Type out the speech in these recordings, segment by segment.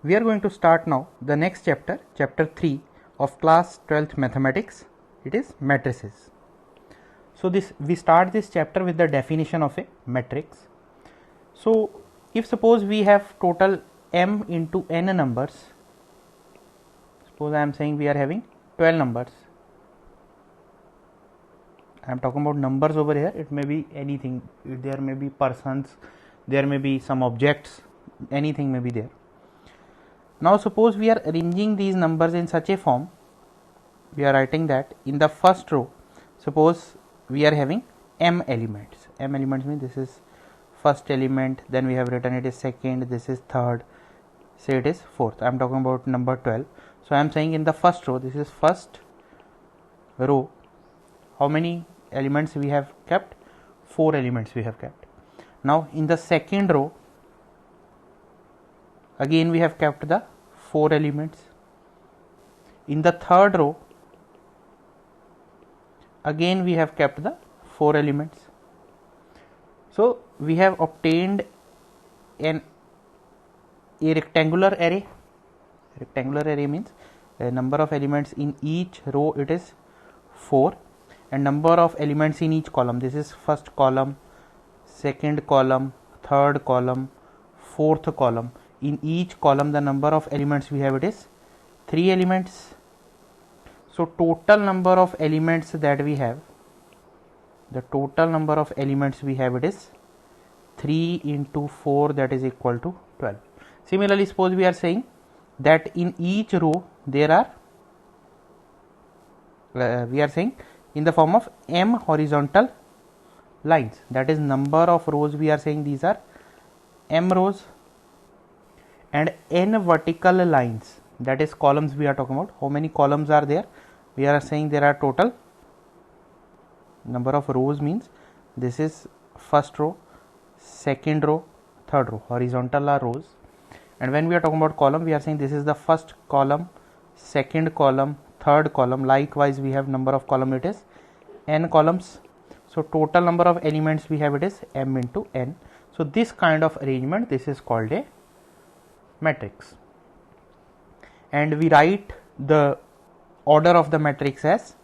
We are going to start now the next chapter, chapter 3 of class 12th mathematics. It is matrices. So we start this chapter with the definition of a matrix. So if suppose we have total m into n numbers, suppose I am saying we are having 12 numbers. I am talking about numbers over here. It may be anything. There may be persons, there may be some objects, anything may be there. Now suppose we are arranging these numbers in such a form, we are writing that in the first row, suppose we are having m elements. M elements means this is first element, then we have written it is second, this is third, say it is fourth. I am talking about number 12. So I am saying in the first row, this is first row, how many elements we have kept? 4 elements we have kept. Now in the second row, again we have kept the 4 elements. In the third row, again we have kept the 4 elements. So we have obtained a rectangular array. Rectangular array means the number of elements in each row it is 4, and number of elements in each column, this is first column, second column, third column, fourth column. In each column the number of elements we have it is 3 elements. So total number of elements that we have, the total number of elements we have it is 3 into 4, that is equal to 12. Similarly, suppose we are saying that in each row there are we are saying in the form of m horizontal lines, that is number of rows. We are saying these are m rows, and n vertical lines, that is columns we are talking about. How many columns are there? We are saying there are total number of rows means this is first row, second row, third row. Horizontal are rows, and when we are talking about column, we are saying this is the first column, second column, third column. Likewise we have number of column, it is n columns. So total number of elements we have it is m into n. So this kind of arrangement, this is called a matrix, and we write the order of the matrix as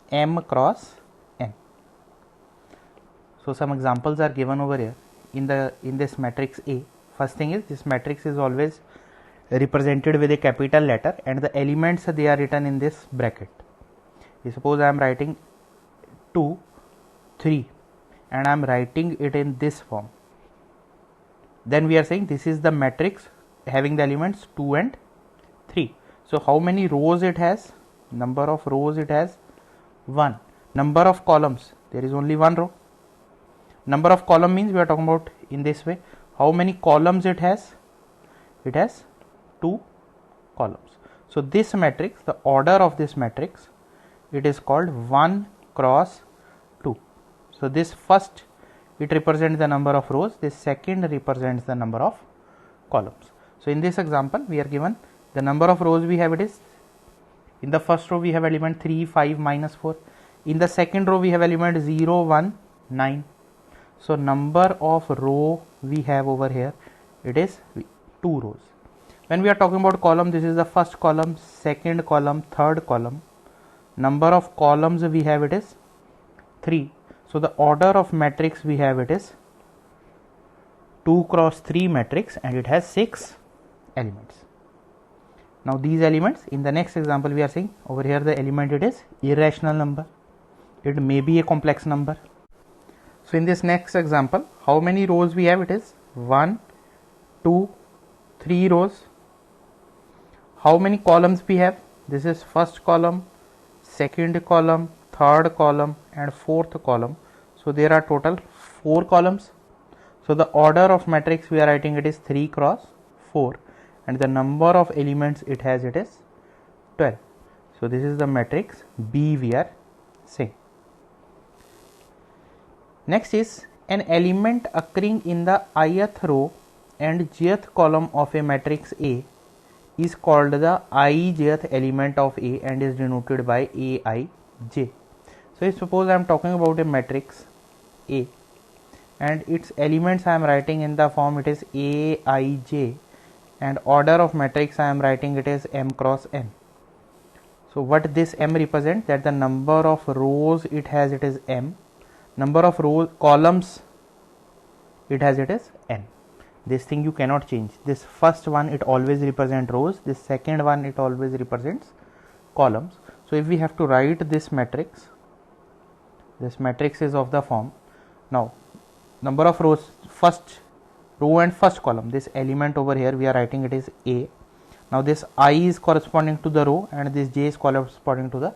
m cross n. So some examples are given over here in this matrix A. First thing is, this matrix is always represented with a capital letter, and the elements they are written in this bracket. Suppose I am writing 2, 3, and I am writing it in this form. Then we are saying this is the matrix having the elements 2 and 3. So how many rows it has? Number of rows it has 1. Number of columns, there is only 1 row. Number of column means we are talking about in this way. How many columns it has? It has 2 columns. So this matrix, the order of this matrix, it is called 1 cross 2. So this first, it represents the number of rows, this second represents the number of columns. So in this example we are given the number of rows we have it is, in the first row we have element 3, 5, minus 4. In the second row we have element 0, 1, 9. So number of row we have over here, it is 2 rows. When we are talking about column, this is the first column, second column, third column. Number of columns we have it is 3. So the order of matrix we have it is 2 cross 3 matrix, and it has 6 elements. Now these elements, in the next example we are saying over here the element it is irrational number. It may be a complex number. So in this next example, how many rows we have? It is 1, 2, 3 rows. How many columns we have? This is first column, second column, third column, and fourth column. So there are total 4 columns. So the order of matrix we are writing it is 3 cross 4, and the number of elements it has it is 12. So this is the matrix B we are saying. Next is an element occurring in the ith row and jth column of a matrix A is called the ijth element of A and is denoted by Aij. So suppose I am talking about a matrix A, and its elements I am writing in the form it is Aij, and order of matrix I am writing it is m cross n. So what this m represents, that the number of rows it has, it is m, number of rows columns it has, it is n. This thing you cannot change. This first one it always represents rows, this second one it always represents columns. So if we have to write this matrix is of the form, now number of rows, first row and first column, this element over here we are writing it is A. Now this I is corresponding to the row and this J is corresponding to the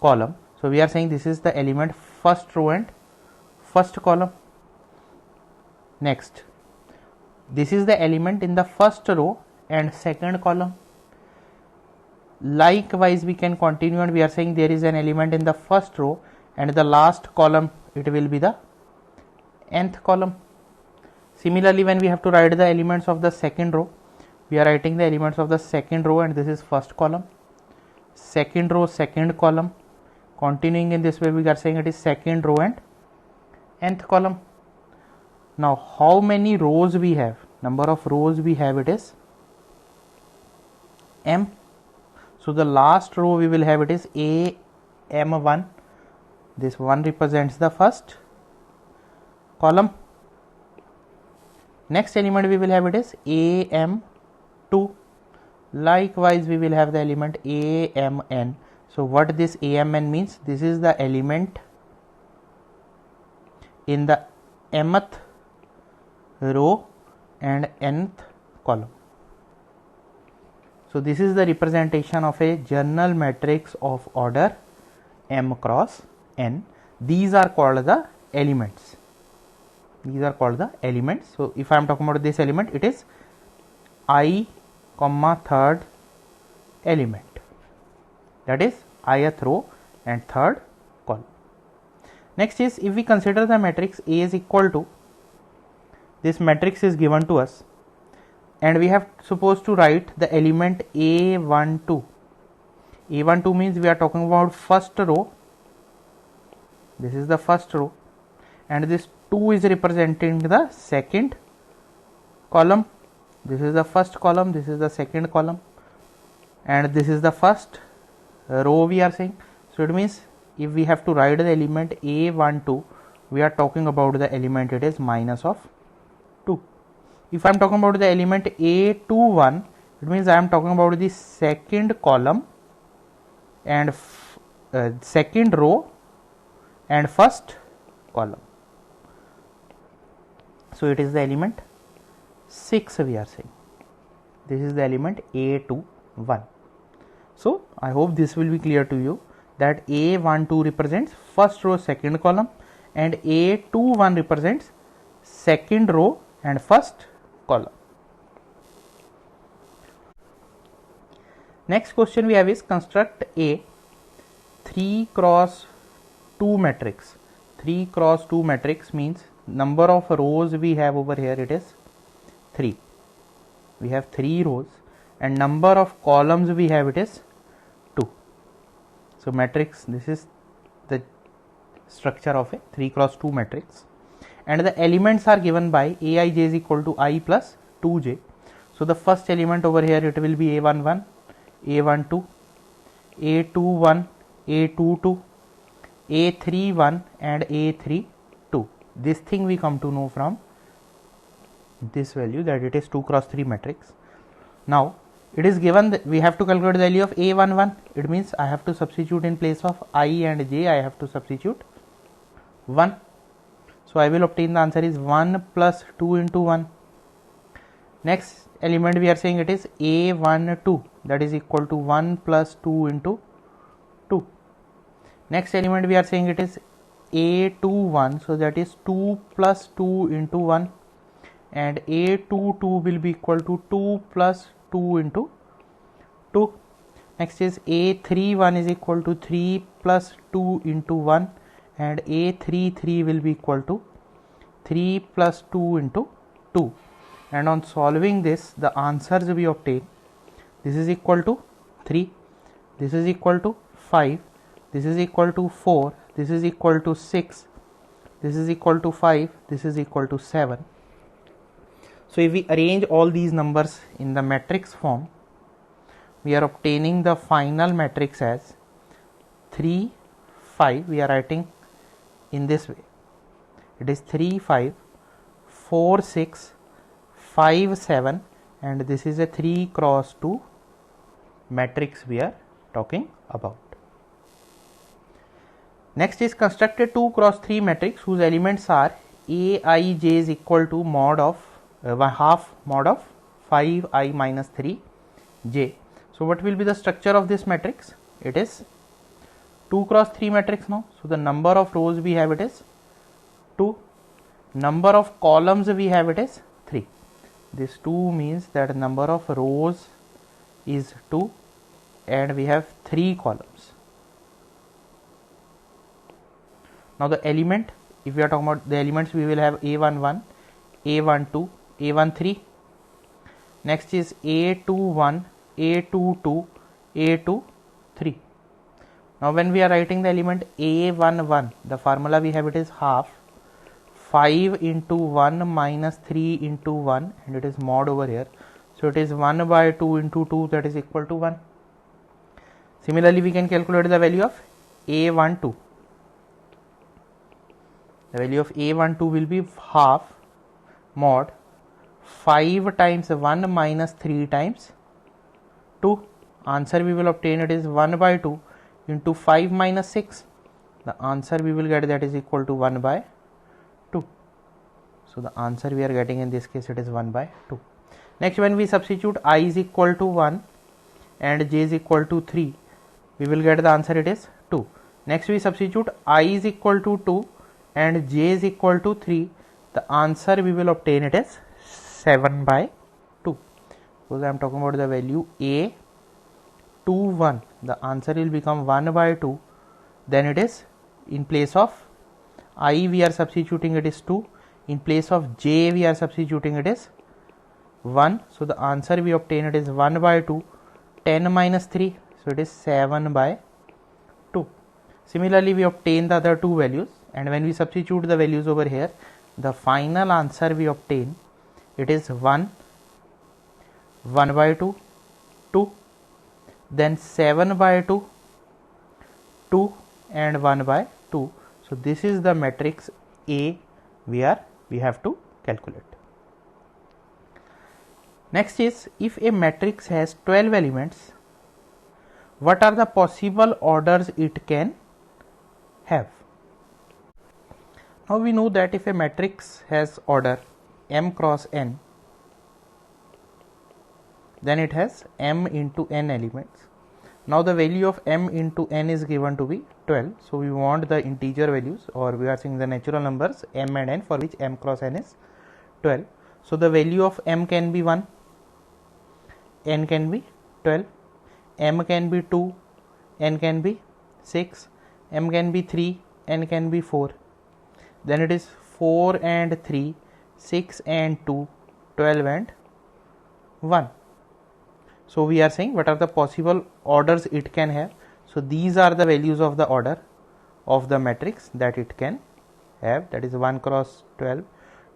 column. So we are saying this is the element first row and first column. Next, this is the element in the first row and second column. Likewise we can continue and we are saying there is an element in the first row and the last column it will be the nth column. Similarly, when we have to write the elements of the second row, we are writing the elements of the second row and this is first column, second row, second column. Continuing in this way we are saying it is second row and nth column. Now how many rows we have? Number of rows we have, it is m. So the last row we will have it is a m1. This one represents the first column. Next element we will have it is am2. Likewise we will have the element amn. So what this amn means? This is the element in the mth row and nth column. So this is the representation of a journal matrix of order m cross n. These are called the elements. These are called the elements. So if I am talking about this element, it is I comma third element, that is ith row and third column. Next is, if we consider the matrix A is equal to, this matrix is given to us and we have supposed to write the element A12. A12 means we are talking about first row. This is the first row and this 2 is representing the second column. This is the first column, this is the second column and this is the first row we are saying. So it means if we have to write the element A12, we are talking about the element it is minus of 2. If I am talking about the element A21, it means I am talking about the second column and second row and first column. So it is the element 6 we are saying. This is the element A21. So I hope this will be clear to you that A12 represents first row, second column and A21 represents second row and first column. Next question we have is, construct a 3 cross 2 matrix. 3 cross 2 matrix means number of rows we have over here, it is 3. We have 3 rows and number of columns we have, it is 2. So matrix, this is the structure of a 3 cross 2 matrix and the elements are given by aij is equal to I plus 2j. So the first element over here, it will be A11, A12, A21, A22, A31 and A32. This thing we come to know from this value, that it is 2 cross 3 matrix. Now it is given that we have to calculate the value of A11. It means I have to substitute in place of I and j, I have to substitute 1. So I will obtain the answer is 1 plus 2 into 1. Next element we are saying it is A12, that is equal to 1 plus 2 into 2. Next element we are saying it is A21, so that is 2 plus 2 into 1 and A22 will be equal to 2 plus 2 into 2. Next is A31 is equal to 3 plus 2 into 1 and A33 will be equal to 3 plus 2 into 2. And on solving this, the answers we obtain, this is equal to 3, this is equal to 5, this is equal to 4, this is equal to 6, this is equal to 5, this is equal to 7. So if we arrange all these numbers in the matrix form, we are obtaining the final matrix as 3 5. We are writing in this way, it is 3 5 4 6 5 7, and this is a 3 cross 2 matrix we are talking about. Next is construct a 2 cross 3 matrix whose elements are Aij is equal to mod of half mod of 5i minus 3 j. So what will be the structure of this matrix? It is 2 cross 3 matrix now. So the number of rows we have, it is 2. Number of columns we have, it is 3. This 2 means that number of rows is 2 and we have 3 columns. Now the element, if we are talking about the elements, we will have A11, A12, A13. Next is A21, A22, A23. Now when we are writing the element A11, the formula we have, it is half 5 into 1 minus 3 into 1, and it is mod over here. So it is 1 by 2 into 2, that is equal to 1. Similarly, we can calculate the value of A12. The value of A12 will be half mod 5 times 1 minus 3 times 2. Answer we will obtain, it is 1 by 2 into 5 minus 6. The answer we will get, that is equal to 1 by 2. So the answer we are getting in this case, it is 1 by 2. Next, when we substitute I is equal to 1 and j is equal to 3, we will get the answer, it is 2. Next, we substitute I is equal to 2 and j is equal to 3. The answer we will obtain, it is 7 by 2. Suppose I am talking about the value A21, the answer will become 1 by 2. Then it is, in place of I we are substituting, it is 2. In place of j we are substituting, it is 1. So the answer we obtain, it is 1 by 2. 10 minus 3, so it is 7 by 2. Similarly, we obtain the other two values, and when we substitute the values over here, the final answer we obtain, it is 1 by 2, 2, then 7 by 2, 2, and 1 by 2. So this is the matrix A we have to calculate. Next is, if a matrix has 12 elements, what are the possible orders it can have? Now we know that if a matrix has order m cross n, then it has m into n elements. Now the value of m into n is given to be 12. So we want the integer values, or we are saying the natural numbers m and n, for which m cross n is 12. So the value of m can be 1, n can be 12, m can be 2, n can be 6, m can be 3, n can be 4. Then it is 4 and 3, 6 and 2, 12 and 1. So we are saying what are the possible orders it can have. So these are the values of the order of the matrix that it can have, that is 1 cross 12,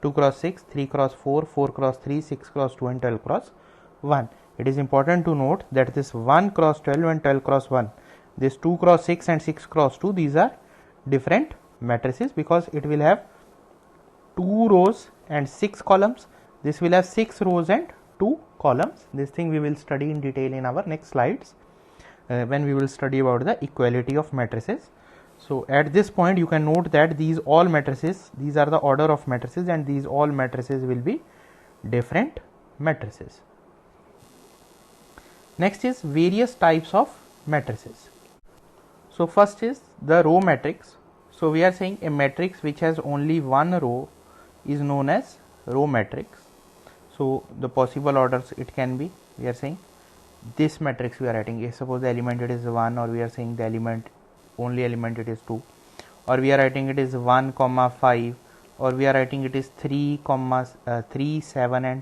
2 cross 6, 3 cross 4, 4 cross 3, 6 cross 2 and 12 cross 1. It is important to note that this 1 cross 12 and 12 cross 1, this 2 cross 6 and 6 cross 2, these are different matrices, because it will have 2 rows and 6 columns. This will have 6 rows and 2 columns. This thing we will study in detail in our next slides when we will study about the equality of matrices. So at this point you can note that these all matrices, these are the order of matrices, and these all matrices will be different matrices. Next is various types of matrices. So first is the row matrix. So we are saying a matrix which has only one row is known as row matrix. So the possible orders it can be, we are saying this matrix we are writing, suppose the element it is 1, or we are saying the element, only element it is 2, or we are writing it is 1 comma 5, or we are writing it is 3 comma 3, 7 and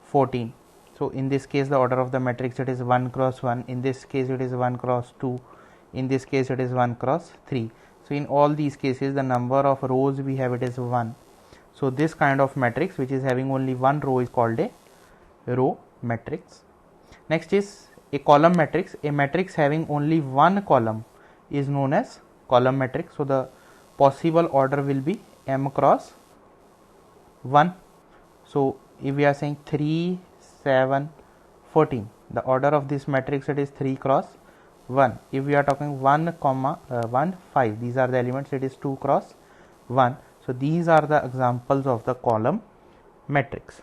14. So in this case the order of the matrix it is 1 cross 1, in this case it is 1 cross 2, in this case it is 1 cross 3. So in all these cases the number of rows we have, it is 1. So this kind of matrix which is having only one row is called a row matrix. Next is a column matrix. A matrix having only one column is known as column matrix. So the possible order will be m cross 1. So if we are saying 3, 7, 14, the order of this matrix, it is 3 cross 1. If we are talking 1, 1, 5, these are the elements, it is 2 cross 1. So these are the examples of the column matrix.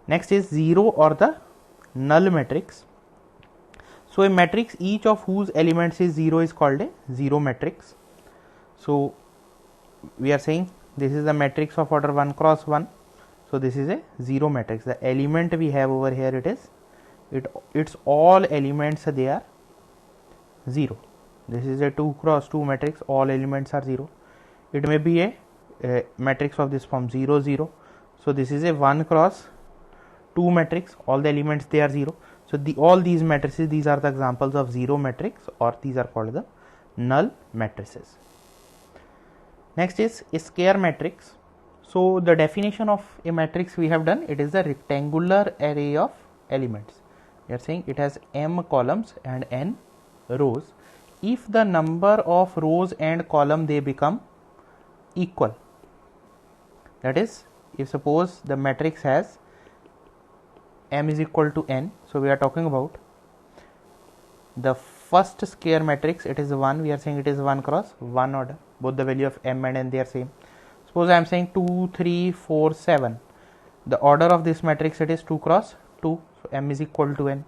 Next is 0 or the null matrix. So a matrix each of whose elements is 0 is called a 0 matrix. So we are saying this is the matrix of order 1 cross 1. So this is a 0 matrix. The element we have over here, it's all elements, they are 0. This is a 2 cross 2 matrix, all elements are 0. It may be a matrix of this form 0 0. So this is a 1 cross 2 matrix, all the elements they are 0. So all these matrices, these are the examples of 0 matrix, or these are called the null matrices. Next is a square matrix. So the definition of a matrix we have done, it is a rectangular array of elements. We are saying it has m columns and n rows. If the number of rows and column they become equal, that is, if suppose the matrix has m is equal to n, so we are talking about the first square matrix, it is 1, we are saying it is 1 cross 1 order, both the value of m and n they are same. Suppose I am saying 2, 3, 4, 7, the order of this matrix, it is 2 cross 2, so m is equal to n.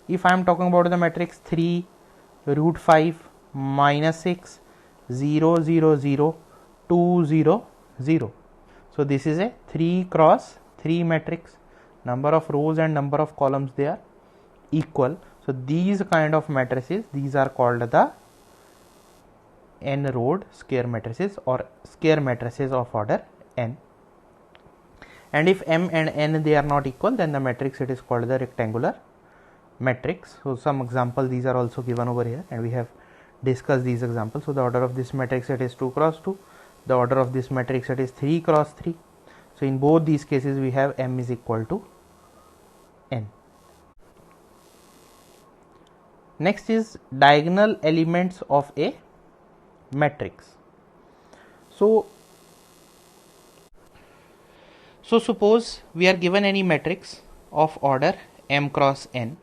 If I am talking about the matrix 3, root 5, minus 6, 0, 0, 0, 2, 0, 0. So this is a 3 cross 3 matrix. Number of rows and number of columns, they are equal. So these kind of matrices, these are called the n-rowed square matrices or square matrices of order n. And if m and n they are not equal, then the matrix, it is called the rectangular matrix. So some examples, these are also given over here, and we have discussed these examples. So the order of this matrix, it is 2 cross 2. The order of this matrix, it is 3 cross 3. So in both these cases, we have m is equal to n. Next is diagonal elements of a matrix. So suppose we are given any matrix of order m cross n,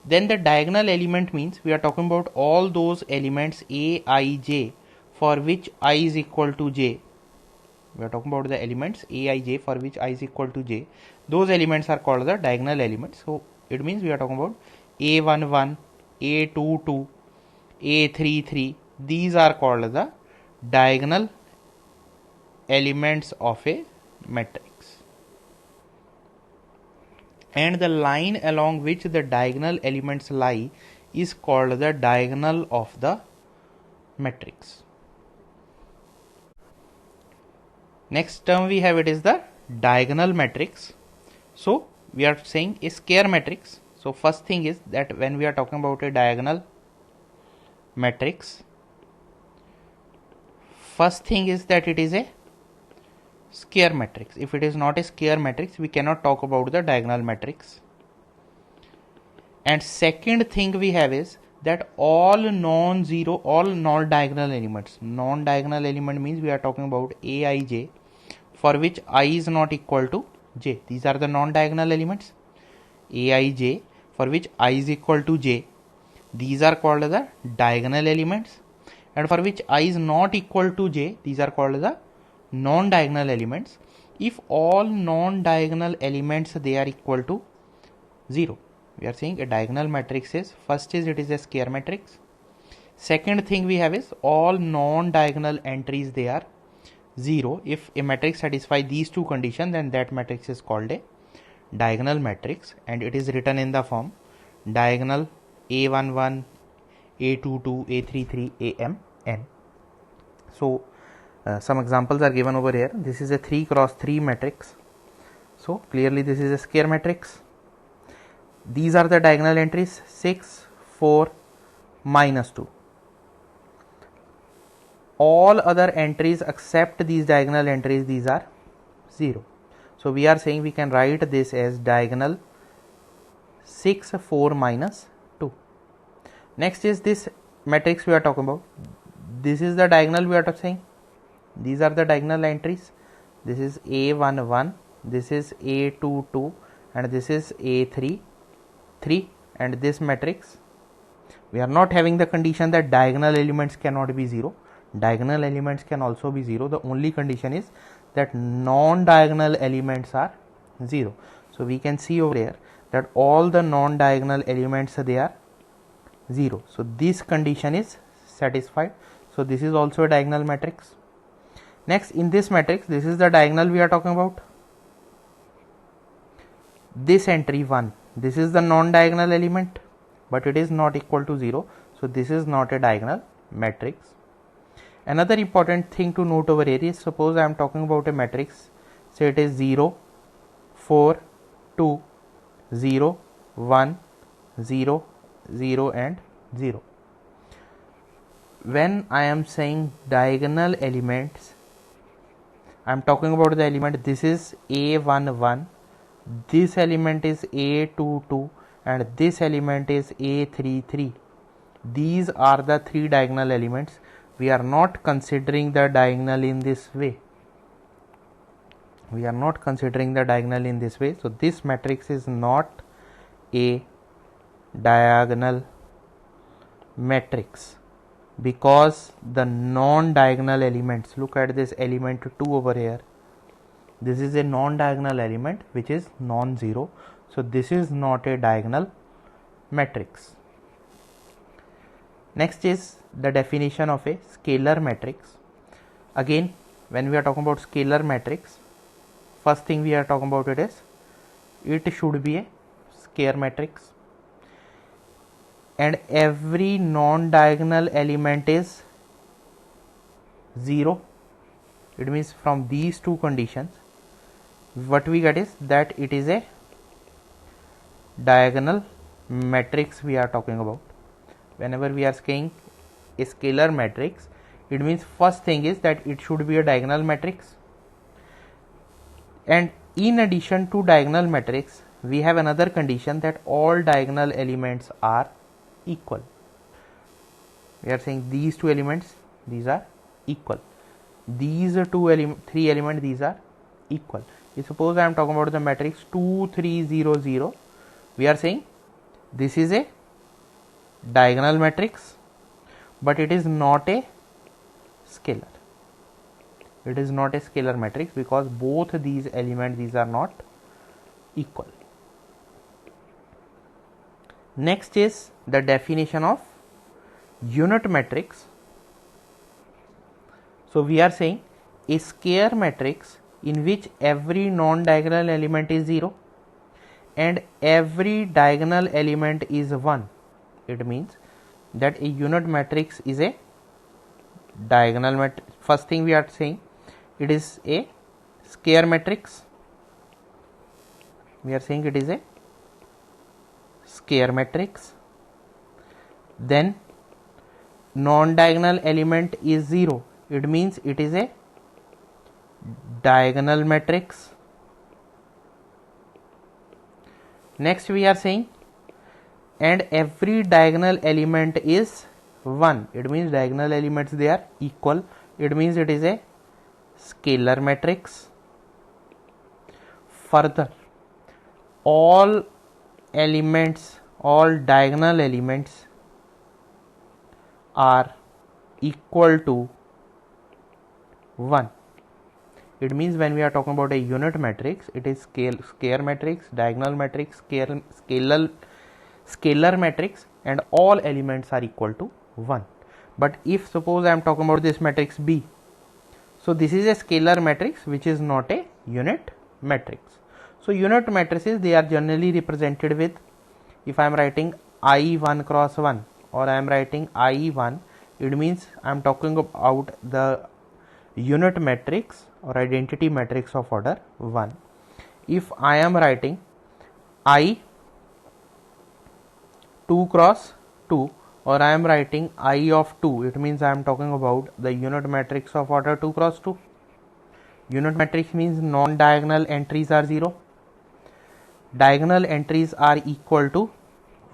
then the diagonal element means we are talking about all those elements a, I, j for which I is equal to j. We are talking about the elements a, I, j for which I is equal to j. Those elements are called the diagonal elements. So it means we are talking about a1 1, a2 2, a3 3. These are called the diagonal elements of a matrix. And the line along which the diagonal elements lie is called the diagonal of the matrix. Next term we have, it is the diagonal matrix. So we are saying a square matrix. So first thing is that when we are talking about a diagonal matrix, first thing is that it is a square matrix. If it is not a square matrix, we cannot talk about the diagonal matrix. And second thing we have is that all non-zero, all non-diagonal elements. Non-diagonal element means we are talking about aij for which I is not equal to j. These are the non-diagonal elements. aij for which I is equal to j. These are called the diagonal elements. And for which I is not equal to j, these are called the non-diagonal elements. If all non-diagonal elements, they are equal to 0. We are saying a diagonal matrix is, first is it is a square matrix. Second thing we have is all non-diagonal entries, they are 0. If a matrix satisfies these two conditions, then that matrix is called a diagonal matrix, and it is written in the form diagonal a11, a22, a33, amn. So some examples are given over here. This is a 3 cross 3 matrix. So clearly this is a square matrix. These are the diagonal entries 6, 4, minus 2. All other entries except these diagonal entries, these are 0. So we are saying we can write this as diagonal 6, 4, minus 2. Next is this matrix we are talking about. This is the diagonal we are saying. These are the diagonal entries. This is A11, this is A22, and this is A3, 3, and this matrix. We are not having the condition that diagonal elements cannot be 0. Diagonal elements can also be 0. The only condition is that non-diagonal elements are 0. So we can see over here that all the non-diagonal elements, they are 0. So this condition is satisfied. So this is also a diagonal matrix. Next, in this matrix, this is the diagonal we are talking about. This entry 1, this is the non-diagonal element, but it is not equal to 0. So this is not a diagonal matrix. Another important thing to note over here is, suppose I am talking about a matrix, say it is 0, 4, 2, 0, 1, 0, 0, and 0. When I am saying diagonal elements, I am talking about the element, this is A11, this element is A22, and this element is A33. These are the three diagonal elements. We are not considering the diagonal in this way. We are not considering the diagonal in this way. So this matrix is not a diagonal matrix because the non-diagonal elements, look at this element 2 over here. This is a non-diagonal element which is non-zero. So this is not a diagonal matrix. Next is the definition of a scalar matrix. Again, when we are talking about scalar matrix, first thing we are talking about it is it should be a square matrix, and every non-diagonal element is 0. It means from these two conditions, what we get is that it is a diagonal matrix we are talking about. Whenever we are saying a scalar matrix, it means first thing is that it should be a diagonal matrix, and in addition to diagonal matrix, we have another condition that all diagonal elements are equal. We are saying these two elements, these are equal. These three elements, these are equal. Suppose I am talking about the matrix 2, 3, 0, 0. We are saying this is a diagonal matrix, but it is not a scalar. It is not a scalar matrix because both these elements, these are not equal. Next is the definition of unit matrix. So we are saying a square matrix in which every non-diagonal element is 0 and every diagonal element is 1. It means that a unit matrix is a diagonal matrix. First thing we are saying, it is a square matrix. We are saying it is a square matrix. Then non-diagonal element is 0. It means it is a diagonal matrix. Next we are saying, and every diagonal element is 1. It means diagonal elements, they are equal. It means it is a scalar matrix. Further, all elements, all diagonal elements are equal to 1. It means when we are talking about a unit matrix, it is square matrix, diagonal matrix, scalar matrix, and all elements are equal to 1. But if suppose I am talking about this matrix B, so this is a scalar matrix which is not a unit matrix. So unit matrices, they are generally represented with, if I am writing I1 cross 1 or I am writing I1, it means I am talking about the unit matrix or identity matrix of order 1. If I am writing I 2 cross 2 or I am writing I of 2, it means I am talking about the unit matrix of order 2 cross 2. Unit matrix means non-diagonal entries are 0. Diagonal entries are equal to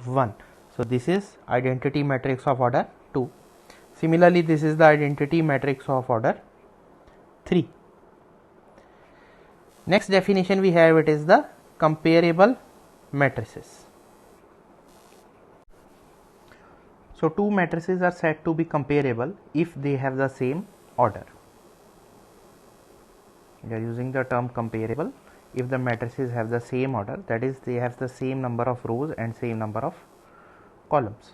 1. So this is identity matrix of order 2. Similarly, this is the identity matrix of order 3. Next definition we have, it is the comparable matrices. So two matrices are said to be comparable if they have the same order. We are using the term comparable if the matrices have the same order, that is, they have the same number of rows and same number of columns.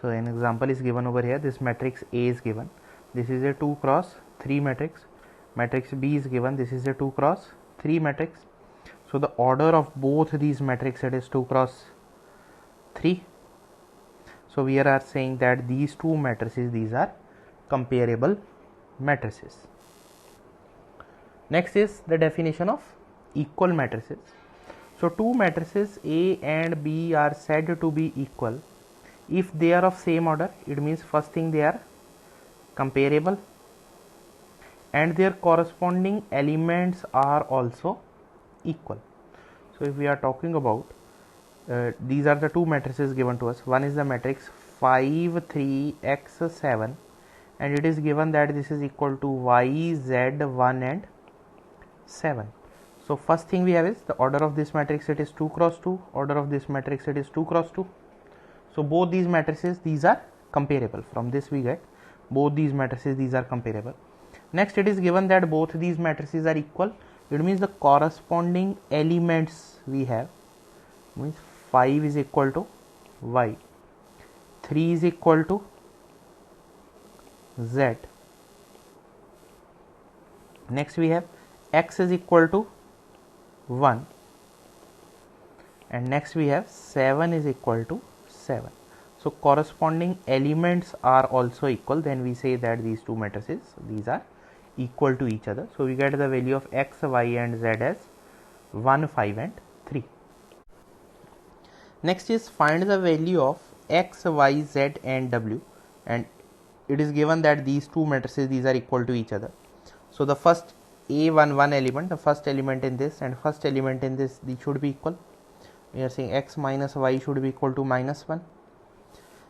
So an example is given over here. This matrix A is given. This is a 2 cross 3 matrix. Matrix B is given. This is a 2 cross 3 matrix. So the order of both these matrices, it is 2 cross 3. So we are saying that these two matrices, these are comparable matrices. Next is the definition of equal matrices. So two matrices A and B are said to be equal if they are of same order. It means first thing, they are comparable and their corresponding elements are also equal. So if we are talking about these are the two matrices given to us. One is the matrix 5 3 x 7 and it is given that this is equal to y z 1 and 7. So first thing we have is the order of this matrix, it is 2 cross 2. Order of this matrix, it is 2 cross 2. So both these matrices, these are comparable. From this we get both these matrices, these are comparable. Next, it is given that both these matrices are equal. It means the corresponding elements we have, means 5 is equal to y, 3 is equal to z. Next we have x is equal to 1 and next we have 7 is equal to 7. So corresponding elements are also equal. Then we say that these two matrices, these are equal to each other. So we get the value of x, y and z as 1, 5 and 3. Next is find the value of x, y, z and w, and it is given that these two matrices, these are equal to each other. So the first one element, the first element in this and first element in this, these should be equal. We are saying x minus y should be equal to minus 1.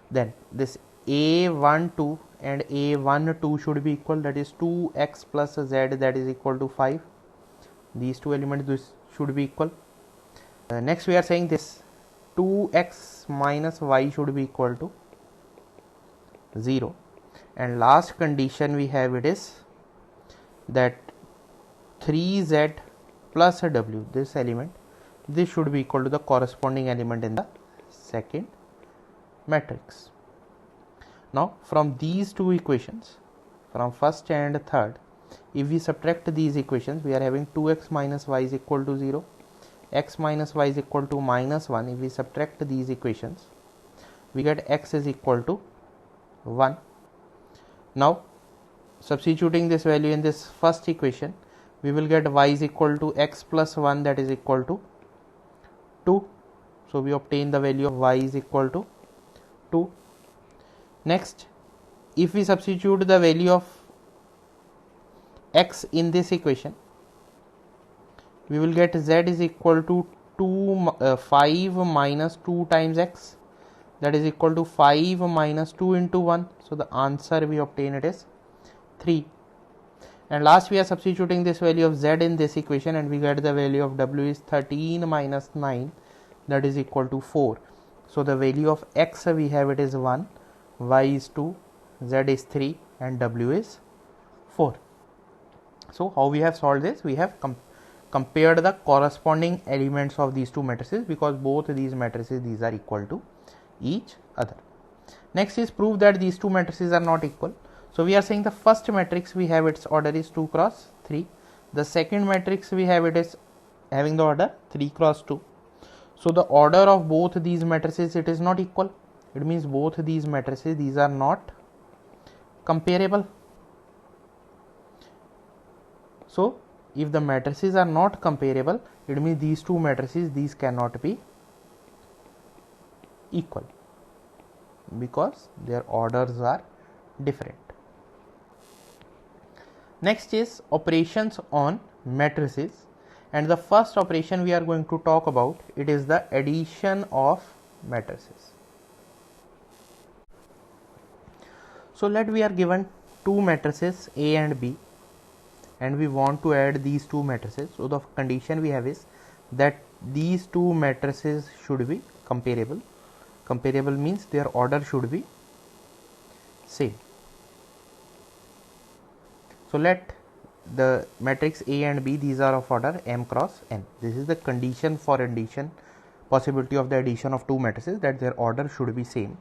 Then this a1 2 and a1 2 should be equal, that is 2x plus z, that is equal to 5. These two elements, this should be equal. Next we are saying this 2x minus y should be equal to 0, and last condition we have, it is that 3z plus w, this element, this should be equal to the corresponding element in the second matrix. Now from these two equations, from first and third, if we subtract these equations, we are having 2x minus y is equal to 0, x minus y is equal to minus 1. If we subtract these equations, we get x is equal to 1. Now substituting this value in this first equation, we will get y is equal to x plus 1, that is equal to 2. So we obtain the value of y is equal to 2. Next, if we substitute the value of x in this equation, we will get z is equal to 5 minus 2 times x, that is equal to 5 minus 2 into 1. So the answer we obtain, it is 3. And last, we are substituting this value of z in this equation and we get the value of w is 13 minus 9, that is equal to 4. So the value of x we have, it is 1, y is 2, z is 3 and w is 4. So how we have solved this? We have compared the corresponding elements of these two matrices, because both these matrices, these are equal to each other. Next is prove that these two matrices are not equal. So we are saying the first matrix we have, its order is 2 cross 3. The second matrix we have, it is having the order 3 cross 2. So the order of both these matrices, it is not equal. It means both these matrices, these are not comparable. So if the matrices are not comparable, it means these two matrices, these cannot be equal because their orders are different. Next is operations on matrices, and the first operation we are going to talk about, it is the addition of matrices. So let we are given two matrices A and B, and we want to add these two matrices. So the condition we have is that these two matrices should be comparable. Comparable means their order should be same. So let the matrix A and B, these are of order m cross n. This is the condition for addition, possibility of the addition of two matrices, that their order should be same.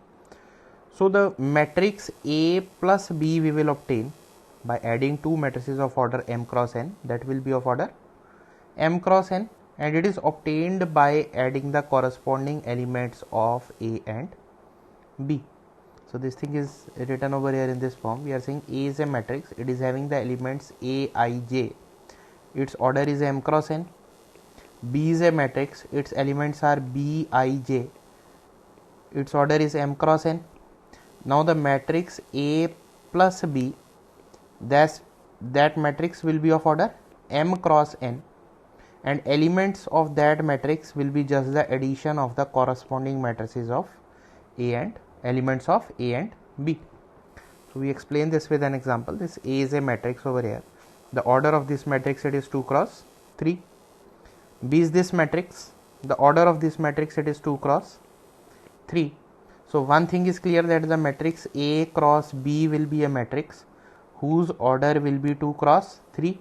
So the matrix A plus B we will obtain by adding two matrices of order m cross n, that will be of order m cross n, and it is obtained by adding the corresponding elements of A and B. So this thing is written over here in this form. We are saying A is a matrix, it is having the elements A, I, J, its order is m cross n. B is a matrix, its elements are B, I, J, its order is m cross n. Now the matrix A plus B, that matrix will be of order m cross n, and elements of that matrix will be just the addition of the corresponding matrices of A and elements of A and B. So we explain this with an example. This A is a matrix over here. The order of this matrix, it is 2 cross 3. B is this matrix. The order of this matrix, it is 2 cross 3. So one thing is clear, that the matrix A cross B will be a matrix whose order will be 2 cross 3.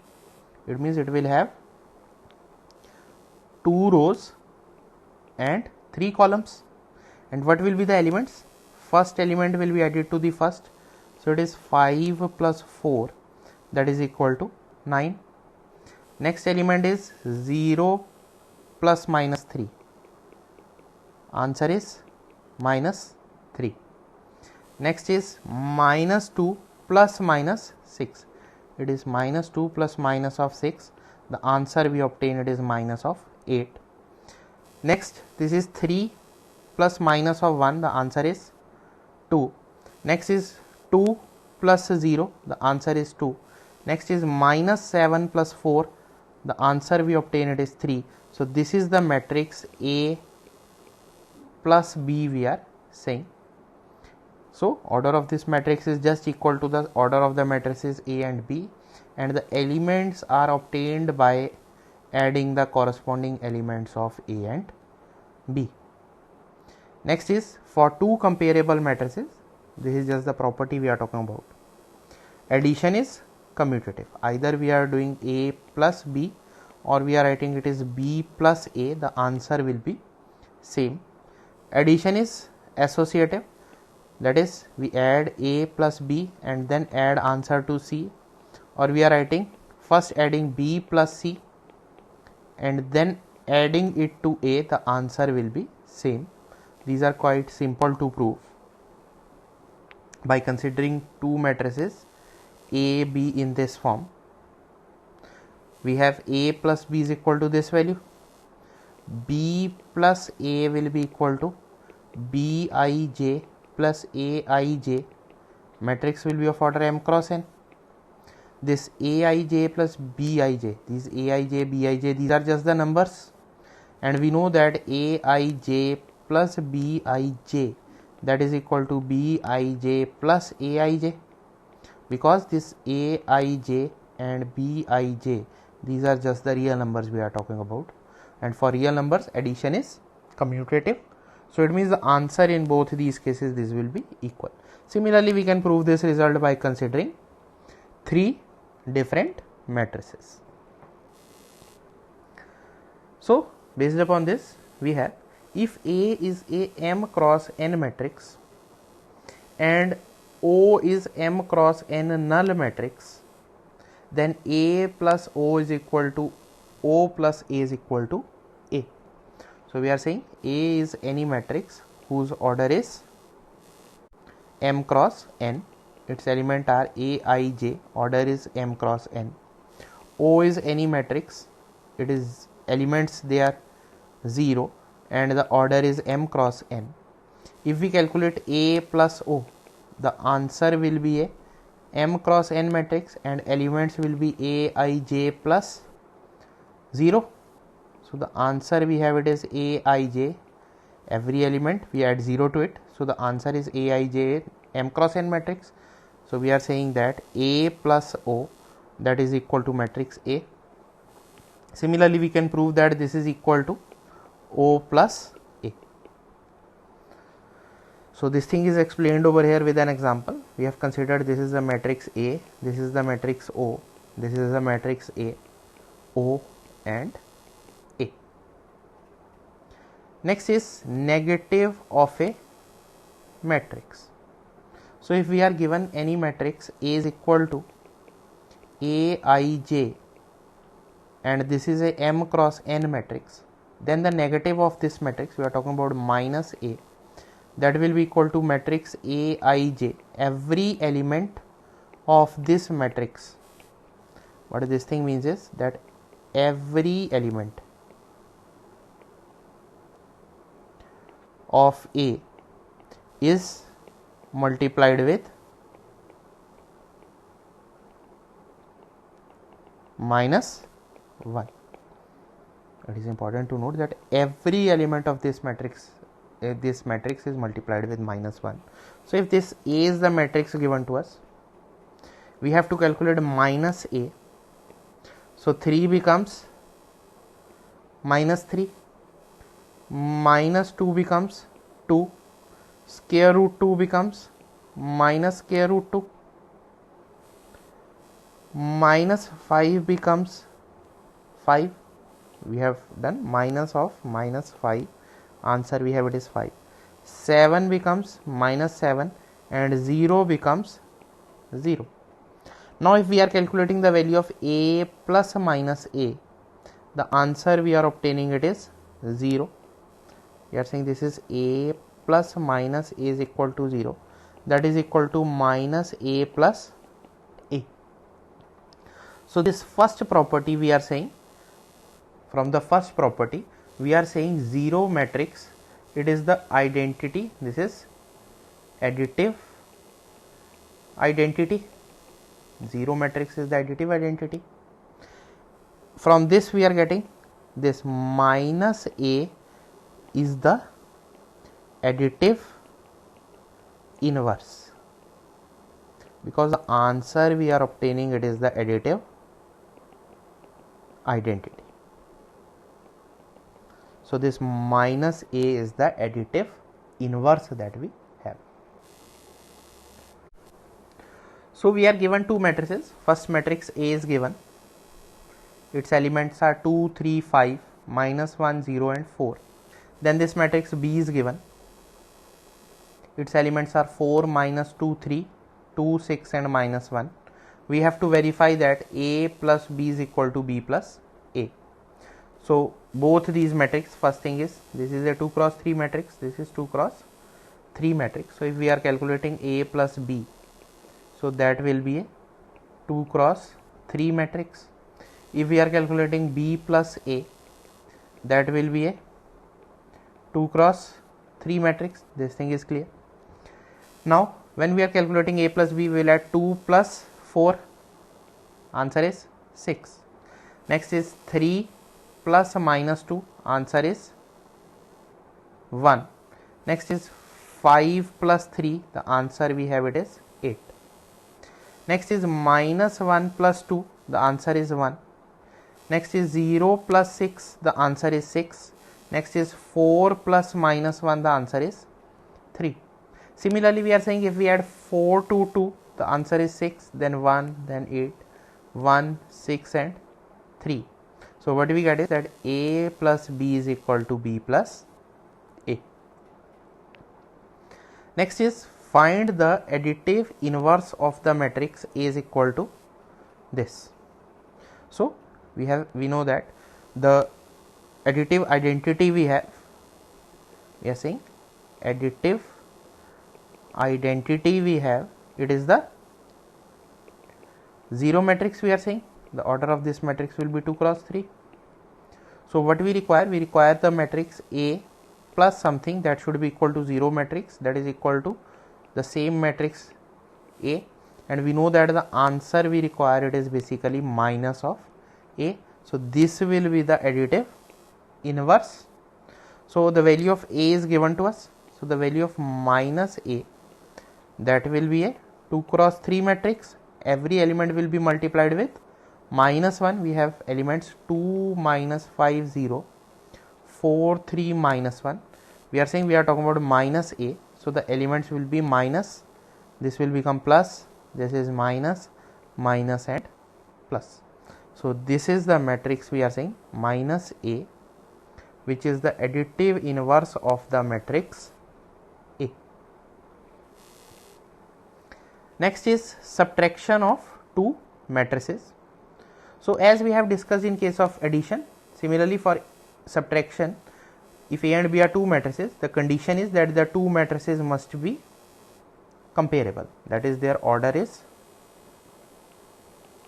It means it will have 2 rows and 3 columns. And what will be the elements? First element will be added to the first, so it is 5 plus 4, that is equal to 9. Next element is 0 plus minus 3, answer is minus 3. Next is minus 2 plus minus 6, it is minus 2 plus minus of 6, the answer we obtain, it is minus of 8. Next, this is 3 plus minus of 1, the answer is 2. Next is 2 plus 0, the answer is 2. Next is minus 7 plus 4, the answer we obtain, it is 3. So this is the matrix A plus B we are saying. So order of this matrix is just equal to the order of the matrices A and B, and the elements are obtained by adding the corresponding elements of A and B. Next is for two comparable matrices. This is just the property we are talking about. Addition is commutative. Either we are doing A plus B, or we are writing it is B plus A, the answer will be same. Addition is associative, that is we add A plus B and then add answer to C, or we are writing first adding B plus C and then adding it to A, the answer will be same. These are quite simple to prove by considering two matrices A, B in this form. We have A plus B is equal to this value, B plus A will be equal to Bij plus Aij, matrix will be of order m cross n. This Aij plus Bij, these Aij, Bij, these are just the numbers, and we know that Aij plus Bij, that is equal to Bij plus Aij, because this Aij and Bij, these are just the real numbers we are talking about, and for real numbers addition is commutative, so it means the answer in both these cases, this will be equal. Similarly, we can prove this result by considering three different matrices. So based upon this, we have, if A is a m cross n matrix and O is m cross n null matrix, then A plus O is equal to O plus A is equal to A. So we are saying A is any matrix whose order is m cross n, its element are A, I, J, order is m cross n. O is any matrix, it is elements they are 0 and the order is m cross n. If we calculate A plus O, the answer will be a m cross n matrix and elements will be a, I, j plus 0. So the answer we have it is a, I, j. Every element we add 0 to it. So the answer is a, I, j m cross n matrix. So we are saying that a plus o, that is equal to matrix A. Similarly, we can prove that this is equal to O plus A. So this thing is explained over here with an example. We have considered this is the matrix A, this is the matrix O, this is the matrix A, O and A. Next is negative of a matrix. So if we are given any matrix A is equal to A, I, j, and this is a m cross n matrix, then the negative of this matrix, we are talking about minus A, that will be equal to matrix A, I, j. Every element of this matrix, what this thing means is that every element of A is multiplied with minus 1. It is important to note that every element of this matrix is multiplied with minus 1. So if this A is the matrix given to us, we have to calculate minus A. So 3 becomes minus 3, minus 2 becomes 2, square root 2 becomes minus square root 2, minus 5 becomes 5. We have done minus of minus 5. Answer we have it is 5. 7 becomes minus 7 and 0 becomes 0. Now if we are calculating the value of A plus minus A, the answer we are obtaining it is 0. We are saying this is A plus minus A is equal to 0. That is equal to minus A plus A. So this first property we are saying, from the first property we are saying 0 matrix, it is the identity, this is additive identity. 0 matrix is the additive identity. From this we are getting this minus A is the additive inverse, because the answer we are obtaining it is the additive identity. So this minus A is the additive inverse that we have. So we are given two matrices. First matrix A is given. Its elements are 2, 3, 5, minus 1, 0 and 4. Then this matrix B is given. Its elements are 4, minus 2, 3, 2, 6 and minus 1. We have to verify that A plus B is equal to B plus A. So both these matrix, first thing is this is a 2 cross 3 matrix, this is 2 cross 3 matrix. So if we are calculating A plus B, so that will be a 2 cross 3 matrix. If we are calculating B plus A, that will be a 2 cross 3 matrix. This thing is clear. Now when we are calculating A plus B, we will add 2 plus 4, answer is 6. Next is 3 plus minus 2, answer is 1. Next is 5 plus 3, the answer we have it is 8. Next is minus 1 plus 2, the answer is 1. Next is 0 plus 6, the answer is 6. Next is 4 plus minus 1, the answer is 3. Similarly, we are saying if we add 4 to 2, the answer is 6, then 1, then 8, 1, 6 and 3. So what we get is that A plus B is equal to B plus A. Next is find the additive inverse of the matrix A is equal to this. So we know that the additive identity we are saying additive identity we have, it is the 0 matrix. We are saying the order of this matrix will be 2 cross 3. So what we require? We require the matrix A plus something that should be equal to 0 matrix, that is equal to the same matrix A, and we know that the answer we require it is basically minus of A. So this will be the additive inverse. So the value of A is given to us. So the value of minus A, that will be a 2 cross 3 matrix. Every element will be multiplied with minus 1. We have elements 2, minus 5, 0, 4, 3, minus 1. We are saying we are talking about minus A. So the elements will be minus. This will become plus. This is minus, minus and plus. So this is the matrix we are saying minus A, which is the additive inverse of the matrix A. Next is subtraction of two matrices. So as we have discussed in case of addition, similarly for subtraction, if A and B are two matrices, the condition is that the two matrices must be comparable, that is their order is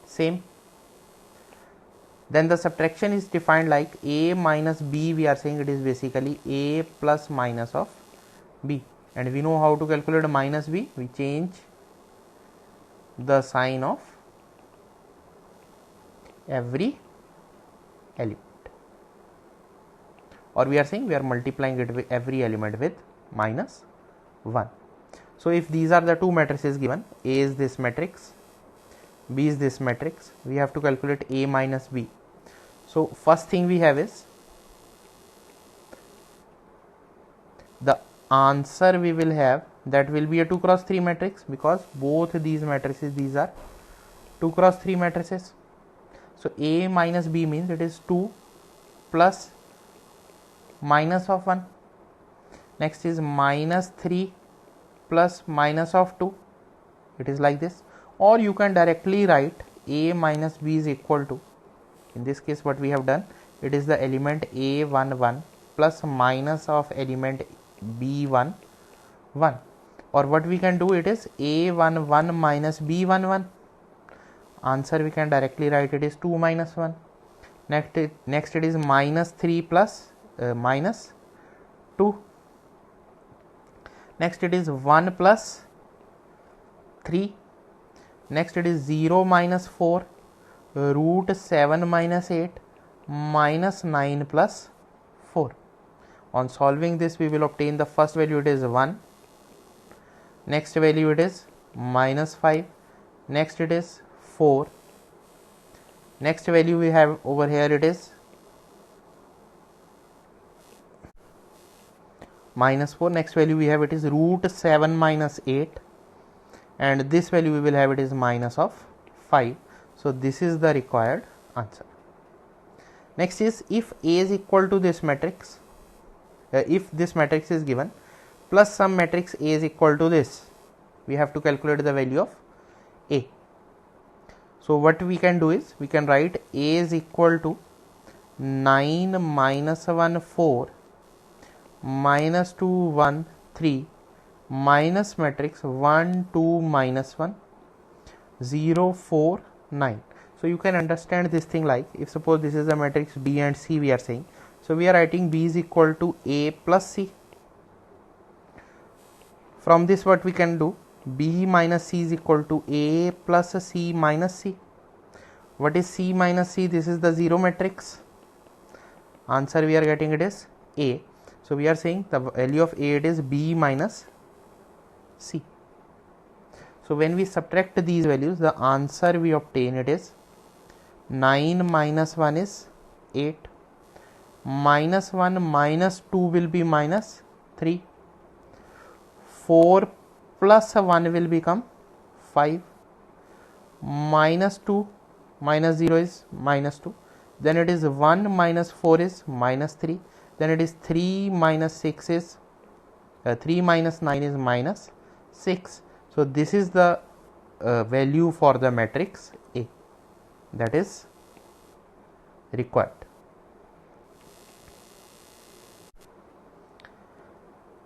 same. Then the subtraction is defined like A minus B, we are saying it is basically A plus minus of B, and we know how to calculate minus B. We change the sign of every element, or we are saying we are multiplying it with every element with minus 1. So if these are the two matrices given, A is this matrix, B is this matrix, we have to calculate A minus B. So first thing we have is the answer we will have, that will be a 2 cross 3 matrix, because both these matrices, these are 2 cross 3 matrices. So A minus B means it is 2 plus minus of 1. Next is minus 3 plus minus of 2. It is like this. Or you can directly write A minus B is equal to, in this case what we have done, it is the element A11 plus minus of element B11. Or what we can do, it is A11 minus B11. Answer we can directly write it is 2 minus 1. Next it is minus 3 plus minus 2. Next it is 1 plus 3. Next it is 0 minus 4, root 7 minus 8, minus 9 plus 4. On solving this, we will obtain the first value, it is 1. Next value it is minus 5. Next it is 4. Next value we have over here, it is minus 4. Next value we have, it is root 7 minus 8, and this value we will have, it is minus of 5. So this is the required answer. Next is, if A is equal to this matrix, if this matrix is given plus some matrix A is equal to this, we have to calculate the value of A. So what we can do is, we can write A is equal to 9 minus 1 4 minus 2 1 3 minus matrix 1 2 minus 1 0 4 9. So you can understand this thing like, if suppose this is a matrix B and C we are saying, so we are writing B is equal to A plus C. From this what we can do, B minus C is equal to A plus C minus C. What is C minus C? This is the 0 matrix. Answer we are getting, it is A. So we are saying the value of A, it is B minus C. So when we subtract these values, the answer we obtain, it is 9 minus 1 is 8, minus 1 minus 2 will be minus 3, 4 plus 1 will become 5, minus 2 minus 0 is minus 2, then it is 1 minus 4 is minus 3, then it is 3 minus 6 is 3 minus 9 is minus 6. So this is the value for the matrix A, that is required.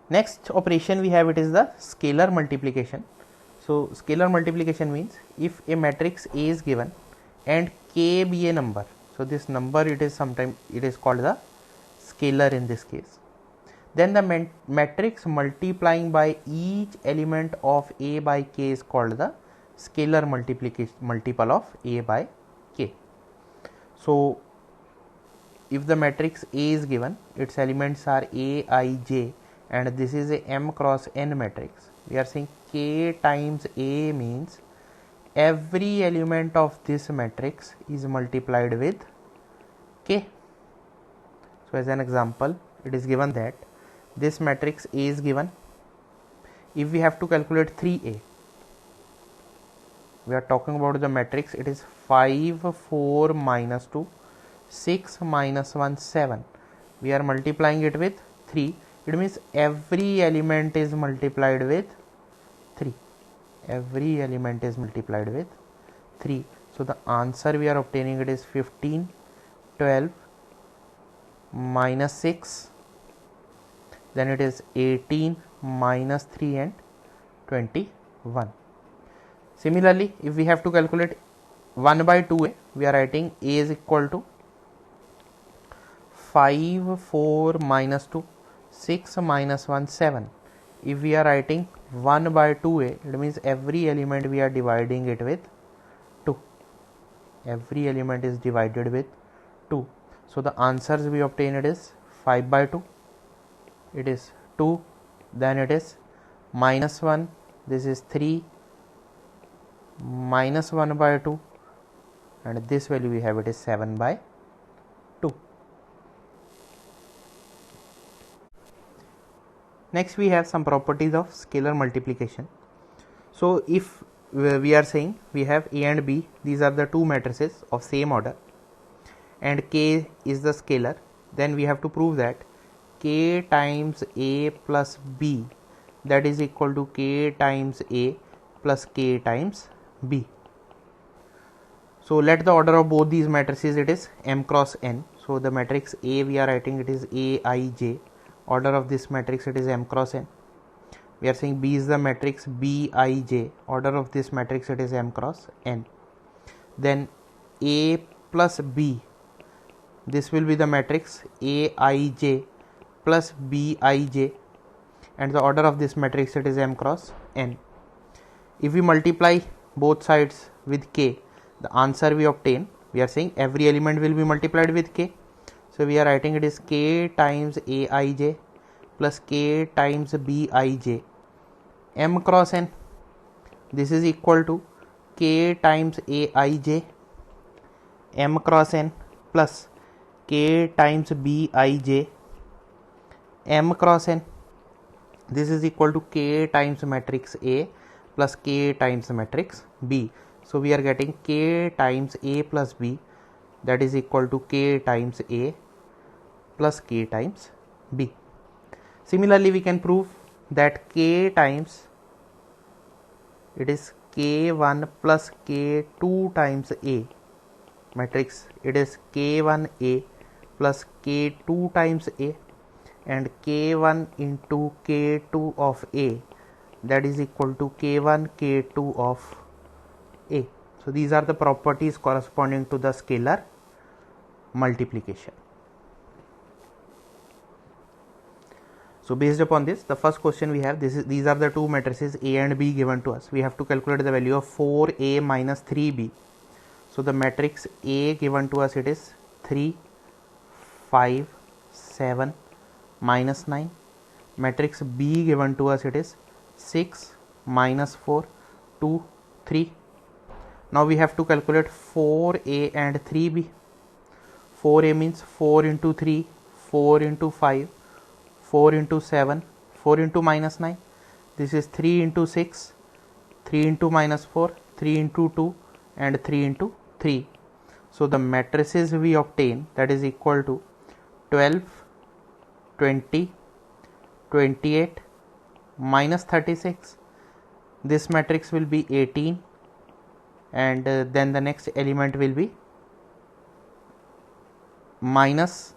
Next operation we have, it is the scalar multiplication. So scalar multiplication means, if a matrix A is given and K be a number, so this number, it is sometimes it is called the scalar in this case, then the matrix multiplying by each element of A by K is called the scalar multiple of A by K. So if the matrix A is given, its elements are A, I, J, and this is a M cross N matrix. We are saying K times A means every element of this matrix is multiplied with K. So as an example, it is given that this matrix A is given. If we have to calculate 3A, we are talking about the matrix, it is 5, 4, minus 2, 6, minus 1, 7. We are multiplying it with 3. It means every element is multiplied with 3. Every element is multiplied with 3. So the answer we are obtaining it is 15, 12, minus 6. Then it is 18, minus 3, and 21. Similarly, if we have to calculate 1 by 2A, we are writing A is equal to 5, 4, minus 2, 6, minus 1, 7. If we are writing 1 by 2A, it means every element we are dividing it with 2. Every element is divided with 2. So the answers we obtain it is 5 by 2. It is 2. Then it is minus 1. This is 3. Minus 1 by 2. And this value we have it is 7 by 2. Next we have some properties of scalar multiplication. So if we are saying we have A and B, these are the two matrices of same order, and K is the scalar, then we have to prove that K times A plus B, that is equal to K times A plus K times B. So let the order of both these matrices, it is M cross N. So the matrix A we are writing it is A, I, J. Order of this matrix it is M cross N. We are saying B is the matrix B, I, J. Order of this matrix it is M cross N. Then A plus B, this will be the matrix A, I, J plus B, I, J, and the order of this matrix it is M cross N. If we multiply both sides with K, the answer we obtain, we are saying every element will be multiplied with K. So we are writing it is K times Aij plus K times Bij M cross N. This is equal to K times Aij M cross N plus K times Bij M cross N. This is equal to K times matrix A plus K times matrix B. So we are getting K times A plus B, that is equal to K times A plus K times B. Similarly, we can prove that K times, it is K1 plus K2 times A matrix, it is K1A plus K2 times A, and K1 into K2 of A, that is equal to K1 K2 of A. So these are the properties corresponding to the scalar multiplication. So based upon this, the first question we have, these are the two matrices A and B given to us. We have to calculate the value of 4A minus 3B. So the matrix A given to us, it is 3, 5, 7, minus 9. Matrix B given to us, it is 6, minus 4, 2, 3. Now we have to calculate 4A and 3B. 4A means 4 into 3, 4 into 5, 4 into 7, 4 into minus 9. This is 3 into 6, 3 into minus 4, 3 into 2, and 3 into 3. So the matrices we obtain, that is equal to 12, 20, 28, minus 36. This matrix will be 18, and then the next element will be minus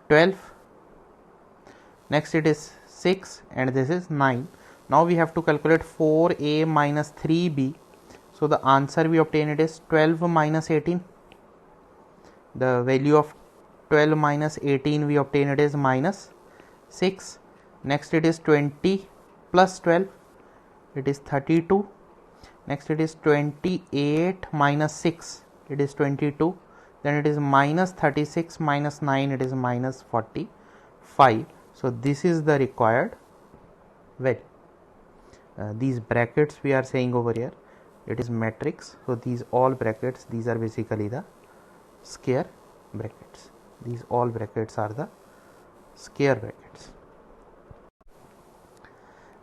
12. Next it is 6, and this is 9. Now we have to calculate 4A minus 3B. So the answer we obtain it is 12 minus 18. The value of 12 minus 18 we obtain it is minus 6. Next it is 20 plus 12. It is 32. next it is 28 minus 6, it is 22, then it is minus 36 minus 9, it is minus 45. So this is the required value. These brackets we are saying over here, it is matrix. So these all brackets, these are basically the square brackets. These all brackets are the square brackets.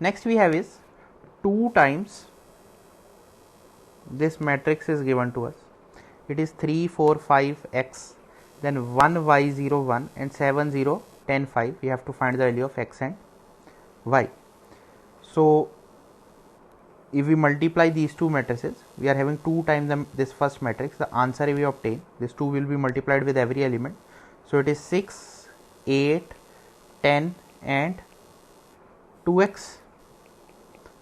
Next we have is 2 times this matrix is given to us. It is 3, 4, 5 x, then 1 y 0 1 and 7 0 10 5. We have to find the value of x and y. So if we multiply these two matrices, we are having 2 times this first matrix. The answer we obtain, this 2 will be multiplied with every element. So it is 6, 8, 10 and 2x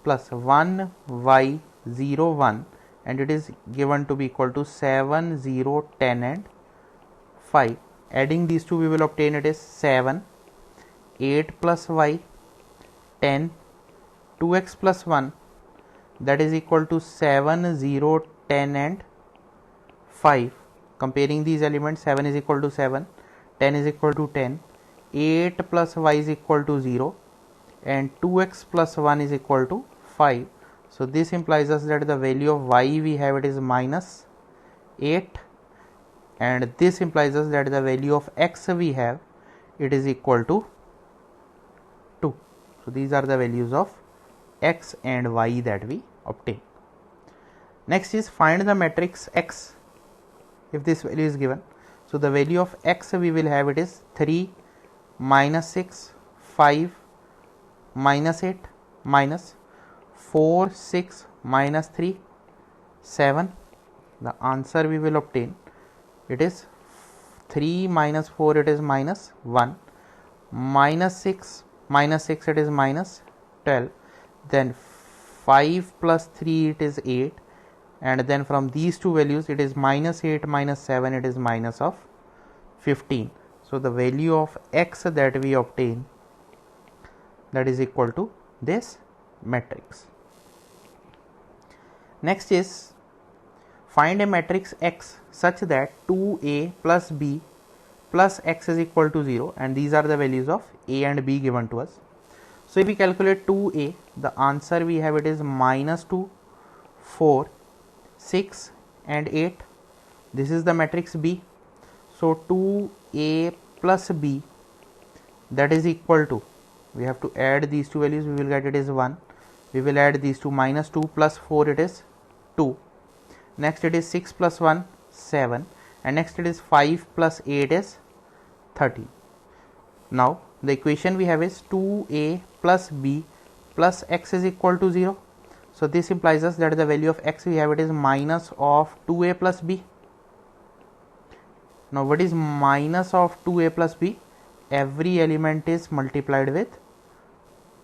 plus 1 y 0 1, and it is given to be equal to 7 0 10 and 5. Adding these two we will obtain it is 7, 8 plus y, 10, 2x plus 1, that is equal to 7 0 10 and 5. Comparing these elements, 7 is equal to 7, 10 is equal to 10, 8 plus y is equal to 0 and 2x plus 1 is equal to 5. So this implies us that the value of y we have, it is minus 8, and this implies us that the value of x we have, it is equal to 2. So these are the values of x and y that we obtain. Next is find the matrix x if this value is given. So the value of x we will have, it is 3 minus 6 5 minus 8 minus 4 6 minus 3 7. The answer we will obtain, it is 3 minus 4, it is minus 1, minus 6 it is minus 12, then 5 plus 3 it is 8, and then from these two values it is minus 8 minus 7, it is minus of 15. So the value of x that we obtain, that is equal to this matrix. Next is find a matrix x such that 2a plus b plus x is equal to 0, and these are the values of a and b given to us. So if we calculate 2a, the answer we have, it is minus 2, 4, 6 and 8. This is the matrix B. So 2a plus b, that is equal to, we have to add these two values, we will get it is 1. We will add these two, minus 2 plus 4, it is 2. Next it is 6 plus 1, 7, and next it is 5 plus 8 is 13. Now the equation we have is 2a plus b plus x is equal to 0. So this implies us that the value of x we have, it is minus of 2a plus b. Now what is minus of 2a plus b? Every element is multiplied with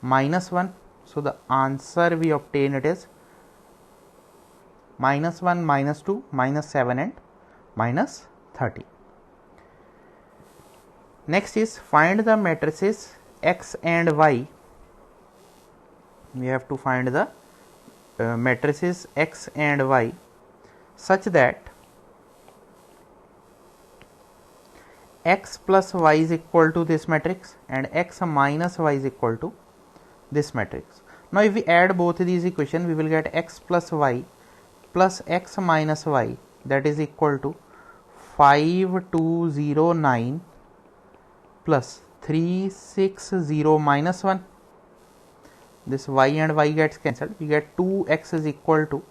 minus 1. So the answer we obtain, it is minus 1, minus 2, minus 7 and minus 30. Next is find the matrices x and y. We have to find the matrices x and y such that x plus y is equal to this matrix and x minus y is equal to this matrix. Now if we add both these equations, we will get x plus y plus x minus y, that is equal to 5209 plus 360 minus 1. This y and y gets cancelled. We get 2x is equal to,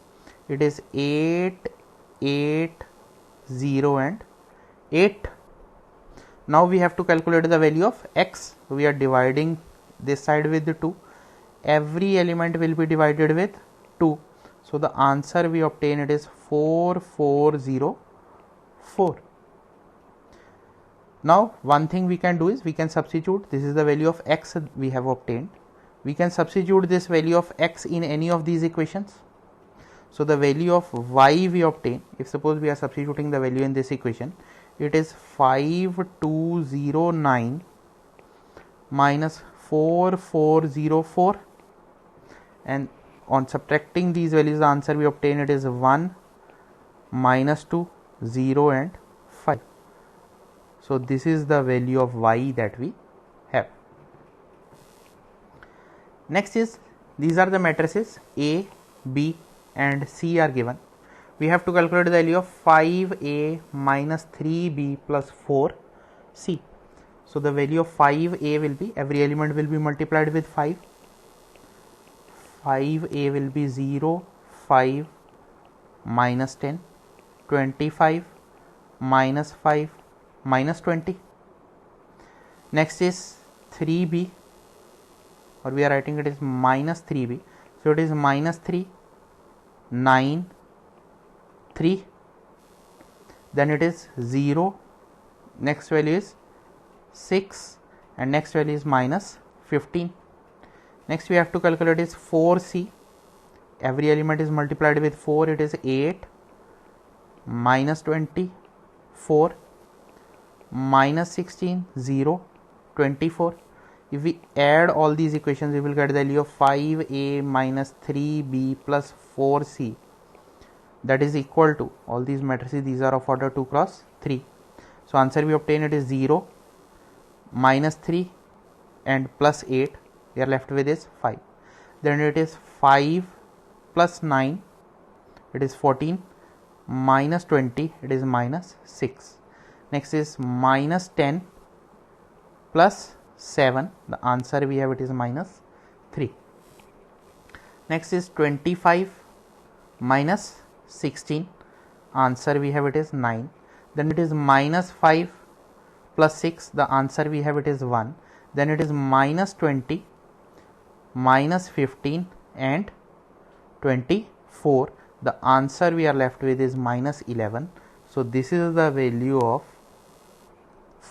it is 8, 8, 0 and 8. Now we have to calculate the value of x. We are dividing this side with 2. Every element will be divided with 2. So the answer we obtain, it is 4404. Now one thing we can do is we can substitute, this is the value of x we have obtained. We can substitute this value of x in any of these equations. So the value of y we obtain, if suppose we are substituting the value in this equation, it is 5209 minus 4404, and on subtracting these values, the answer we obtain it is 1, -2, 0 and 5. So this is the value of y that we have. Next is, these are the matrices A, B and C are given. We have to calculate the value of 5A minus 3B plus 4C. So the value of 5A will be, every element will be multiplied with 5. 5A will be 0, 5, minus 10, 25, minus 5, minus 20. Next is 3B, or we are writing it is minus 3B. So it is minus 3, 9, 3, then it is 0, next value is 6 and next value is minus 15. Next we have to calculate is 4C. Every element is multiplied with 4, it is 8, minus 20, 4, minus 16, 0, 24. If we add all these equations, we will get the value of 5A minus 3B plus 4C. That is equal to, all these matrices, these are of order 2 cross 3. So answer we obtain it is 0, minus 3 and plus 8. We are left with is 5. Then it is 5 plus 9, it is 14, minus 20, it is minus 6. Next is minus 10 plus 7, the answer we have it is minus 3. Next is 25 minus 16, answer we have it is 9. Then it is minus 5 plus 6, the answer we have it is 1. Then it is minus 20, minus 15 and 24. The answer we are left with is minus 11. So this is the value of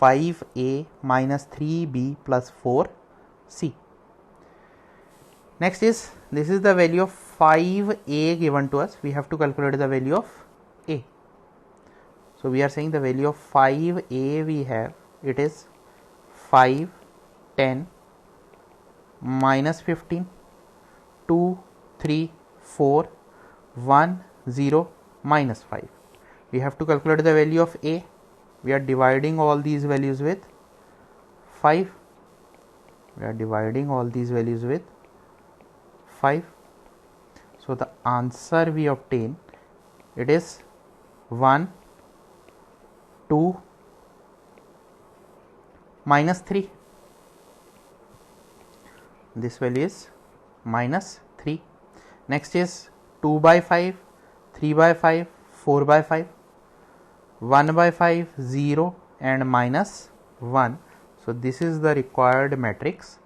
5A minus 3B plus 4C. Next is, this is the value of 5A given to us. We have to calculate the value of A. So we are saying the value of 5A we have, it is 5, 10, minus 15, 2, 3, 4, 1, 0, minus 5. We have to calculate the value of A. We are dividing all these values with 5. We are dividing all these values with 5. So the answer we obtain, it is 1, 2, minus 3. This value is minus 3. Next is 2 by 5, 3 by 5, 4 by 5, 1 by 5, 0 and minus 1. So this is the required matrix